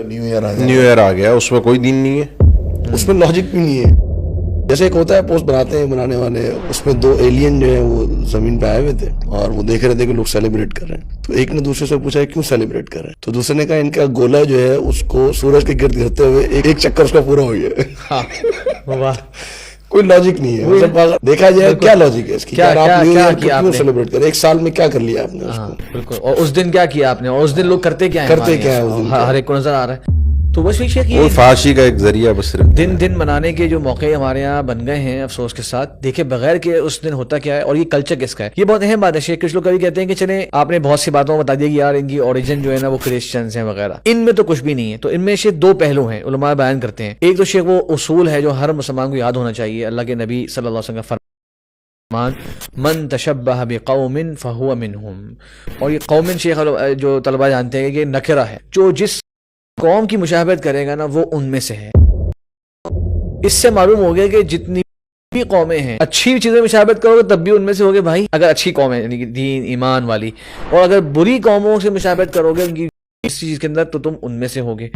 New year آ گیا، اس میں کوئی دین نہیں ہے، اس میں لاجک بھی نہیں ہے. جیسے ایک ہوتا ہے پوسٹ بناتے ہیں بنانے والے، اس میں 2 ایلین جو ہیں وہ زمین پہ آئے ہوئے تھے اور وہ دیکھ رہے تھے کہ لوگ سیلیبریٹ کر رہے ہیں. تو ایک نے دوسرے سے پوچھا کیوں سیلیبریٹ کر رہے ہیں، تو دوسرے نے کہا ان کا گولا جو ہے اس کو سورج کے گرد گھرتے ہوئے ایک چکر اس کا پورا ہو گیا. کوئی لاجک نہیں ہے. دیکھا جائے کیا لاجک ہے اس کی، آپ نیو ایئر کیوں سیلیبریٹ کریں؟ ایک سال میں کیا کر لیا آپ نے اس کو؟ بالکل. اور اس دن کیا کیا آپ نے، اور اس دن لوگ کرتے کیا ہیں، ہر ایک کو نظر آ رہا ہے. تو بس یہ فحاشی کا ایک ذریعہ بس صرف دن منانے کے جو موقع ہمارے یہاں بن گئے ہیں افسوس کے ساتھ. دیکھیں بغیر کہ اس دن ہوتا کیا ہے اور یہ کلچر کس کا ہے، یہ بہت اہم بات ہے. شیخ کچھ لوگ کبھی کہتے ہیں کہ چلیں آپ نے بہت سی باتوں کو بتا دیا کہ یار ان کی اوریجن جو ہے نا وہ کرسچنز ہیں وغیرہ. ان میں تو کچھ بھی نہیں ہے. تو ان میں سے 2 پہلو ہیں علماء بیان کرتے ہیں. ایک تو شیخ وہ اصول ہے جو ہر مسلمان کو یاد ہونا چاہیے. اللہ کے نبی صلی اللہ علیہ وسلم کا فرمان من تشبہ بقوم فہو منہم. اور یہ قوم شیخ جو طلبہ جانتے ہیں کہ نکرہ ہے، جو جس قوم کی مشابہت کرے گا نا وہ ان میں سے ہے. اس سے معلوم ہو گیا کہ جتنی بھی قومیں ہیں اچھی چیزیں مشابہت کرو گے تب بھی ان میں سے ہوگے بھائی، اگر اچھی قوم ہے یعنی کہ دین ایمان والی. اور اگر بری قوموں سے مشابہت کرو گے ان کی کسی چیز کے اندر تو تم ان میں سے ہوگے.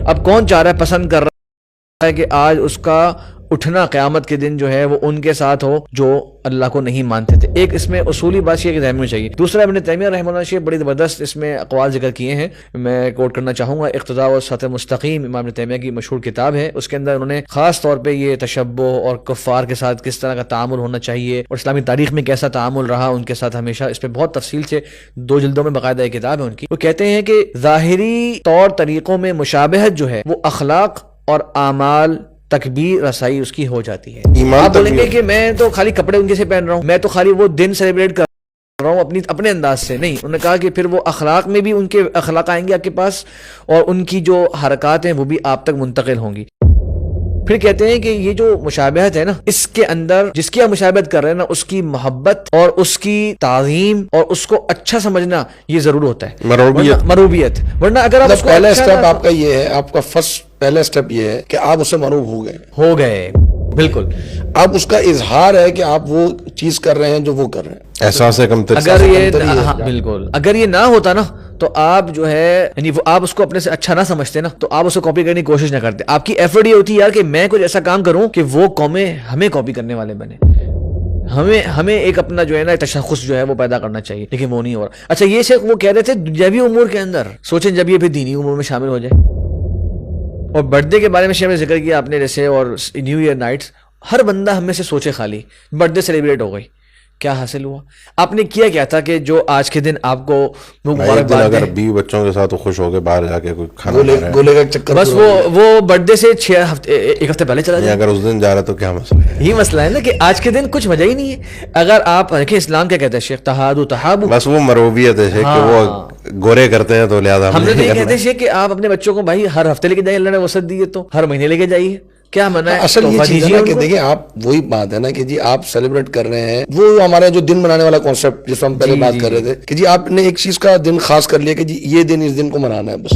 اب کون چاہ رہا ہے، پسند کر رہا ہے کہ آج اس کا اٹھنا قیامت کے دن جو ہے وہ ان کے ساتھ ہو جو اللہ کو نہیں مانتے تھے. ایک اس میں اصولی بات یہ ذہن میں چاہیے. دوسرا ابن تیمیہ رحمہ اللہ نے بڑی زبردست اس میں اقوال ذکر کیے ہیں، میں کوٹ کرنا چاہوں گا. اقتداء و صراط مستقیم امام ابن تیمیہ کی مشہور کتاب ہے. اس کے اندر انہوں نے خاص طور پہ یہ تشبہ اور کفار کے ساتھ کس طرح کا تعامل ہونا چاہیے اور اسلامی تاریخ میں کیسا تعامل رہا ان کے ساتھ ہمیشہ، اس پہ بہت تفصیل سے 2 جلدوں میں باقاعدہ ایک کتاب ہے ان کی. وہ کہتے ہیں کہ ظاہری طور طریقوں میں مشابہت جو ہے وہ اخلاق اور اعمال تک بھی رسائی اس کی ہو جاتی ہے. آپ بولیں گے کہ میں تو خالی کپڑے ان کے سے پہن رہا ہوں، میں تو خالی وہ دن سیلیبریٹ کر رہا ہوں اپنے انداز سے. نہیں، انہوں نے کہا کہ پھر وہ اخلاق میں بھی ان کے اخلاق آئیں گے آپ کے پاس اور ان کی جو حرکات ہیں وہ بھی آپ تک منتقل ہوں گی. پھر کہتے ہیں کہ یہ جو مشابہت ہے نا، اس کے اندر جس کی آپ مشابہت کر رہے ہیں نا اس کی محبت اور اس کی تعظیم اور اس کو اچھا سمجھنا یہ ضرور ہوتا ہے، مروبیت. ورنہ اگر آپ پہلا اسٹیپ آپ کا یہ ہے، آپ کا پہلا اسٹیپ یہ ہے کہ آپ اس سے مروب ہو گئے. بالکل. اب اس کا اظہار ہے کہ آپ وہ چیز کر رہے ہیں جو وہ کر رہے ہیں. احساس کمتری. بالکل اگر یہ نہ ہوتا نا تو آپ جو ہے یعنی وہ آپ اس کو اپنے سے اچھا نہ سمجھتے نا تو آپ اس کو کاپی کرنے کی کوشش نہ کرتے. آپ کی ایفرٹ یہ ہوتی ہے یار کہ میں کچھ ایسا کام کروں کہ وہ قومیں ہمیں کاپی کرنے والے بنے. ہمیں ایک اپنا جو ہے نا تشخص جو ہے وہ پیدا کرنا چاہیے، لیکن وہ نہیں ہو رہا. اچھا یہ شیخ وہ کہہ رہے تھے دنیاوی امور کے اندر سوچیں جب یہ پھر دینی امور میں شامل ہو جائے. اور برتھ ڈے کے بارے میں شیخ نے ذکر کیا آپ نے جیسے، اور نیو ایئر نائٹس. ہر بندہ ہم میں سے سوچے خالی برتھ ڈے سیلیبریٹ ہو گئی، کیا حاصل ہوا؟ آپ نے کیا تھا کہ جو آج کے دن آپ کو اگر 20 بچوں کے ساتھ خوش ہو کے باہر جا کے کوئی کھانا گولے کا چکر بس وہ برتھ ڈے سے 1 ہفتے پہلے چلا جائے. اگر اس دن جا رہا تو کیا مسئلہ ہے؟ یہی مسئلہ ہے نا کہ آج کے دن کچھ مزہ ہی نہیں ہے. اگر آپ دیکھیں اسلام کیا کہتا ہے شیخ، تحادو تحابو. بس وہ مروبیت ہے کہ وہ گورے کرتے ہیں تو لہٰذا ہم نے نہیں کہتے شیخ کہ آپ اپنے بچوں کو بھائی ہر ہفتے لے کے جائیے، اللہ نے وسعت دی ہے تو ہر مہینے لے کے جائیے. کیا منع ہے؟ اصل یہ چیز ہے کہ دیکھیں آپ وہی بات ہے نا کہ جی آپ سیلیبریٹ کر رہے ہیں وہ ہمارا جو دن منانے والا کانسیپٹ جس پر ہم پہلے بات کر رہے تھے کہ جی آپ نے ایک چیز کا دن خاص کر لیا کہ جی یہ دن اس دن کو منانا ہے بس.